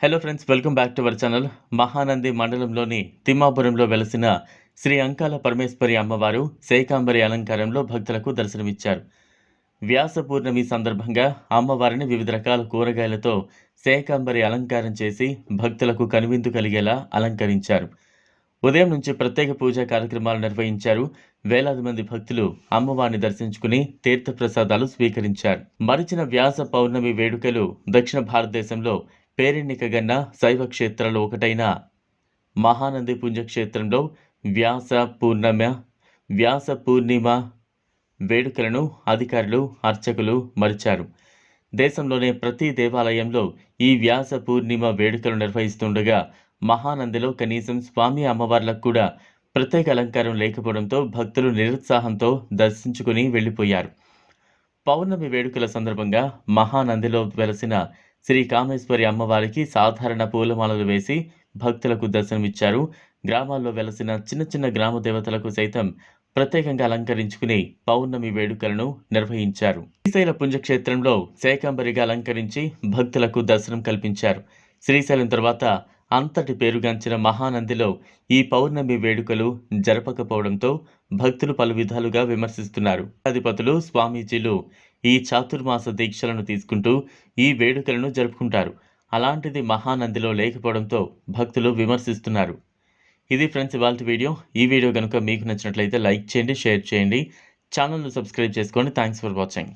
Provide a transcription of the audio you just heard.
Hello friends, welcome back to our channel. Mahanandi మండలంలోని తిమ్మాపురంలో వెలసిన శ్రీ అంకాల పరమేశ్వరి అమ్మవారు శేకాంబరి అలంకారంలో భక్తులకు దర్శనమిచ్చారు. వ్యాస పూర్ణమి సందర్భంగా అమ్మవారిని వివిధ రకాల కూరగాయలతో శేకాంబరి అలంకారం చేసి భక్తులకు కనువిందు కలిగేలా అలంకరించారు. ఉదయం నుంచి ప్రత్యేక పూజా కార్యక్రమాలు నిర్వహించారు. వేలాది మంది భక్తులు అమ్మవారిని దర్శించుకుని తీర్థప్రసాదాలు స్వీకరించారు. మరిచిన వ్యాస పౌర్ణమి వేడుకలు దక్షిణ భారతదేశంలో పేరెన్నికగన్న శైవ క్షేత్రాలు ఒకటైన మహానంది పుణ్యక్షేత్రంలో వ్యాస పూర్ణిమ వేడుకలను అధికారులు, అర్చకులు మరిచారు. దేశంలోనే ప్రతి దేవాలయంలో ఈ వ్యాస పూర్ణిమ వేడుకలు నిర్వహిస్తుండగా మహానందిలో కనీసం స్వామి అమ్మవార్లకు కూడా ప్రత్యేక అలంకారం లేకపోవడంతో భక్తులు నిరుత్సాహంతో దర్శించుకుని వెళ్లిపోయారు. పౌర్ణమి వేడుకల సందర్భంగా మహానందిలో వెలసిన శ్రీ కామేశ్వరి అమ్మవారికి సాధారణ పూలమాలలు వేసి భక్తులకు దర్శనమిచ్చారు. గ్రామాల్లో వెలసిన చిన్న చిన్న గ్రామ దేవతలకు సైతం ప్రత్యేకంగా అలంకరించుకుని పౌర్ణమి వేడుకలను నిర్వహించారు. శ్రీశైల పుణ్యక్షేత్రంలో శేకాంబరిగా అలంకరించి భక్తులకు దర్శనం కల్పించారు. శ్రీశైలం తర్వాత అంతటి పేరుగాంచిన మహానందిలో ఈ పౌర్ణమి వేడుకలు జరపకపోవడంతో భక్తులు పలు విధాలుగా విమర్శిస్తున్నారు. అధిపతులు, స్వామీజీలు ఈ చాతుర్మాస దీక్షలను తీసుకుంటూ ఈ వేడుకలను జరుపుకుంటారు. అలాంటిది మహానందిలో లేకపోవడంతో భక్తులు విమర్శిస్తున్నారు. ఇది ఫ్రెండ్స్ ఇవాల్టి వీడియో. ఈ వీడియో కనుక మీకు నచ్చినట్లయితే లైక్ చేయండి, షేర్ చేయండి, ఛానల్ను సబ్స్క్రైబ్ చేసుకోండి. Thanks for watching.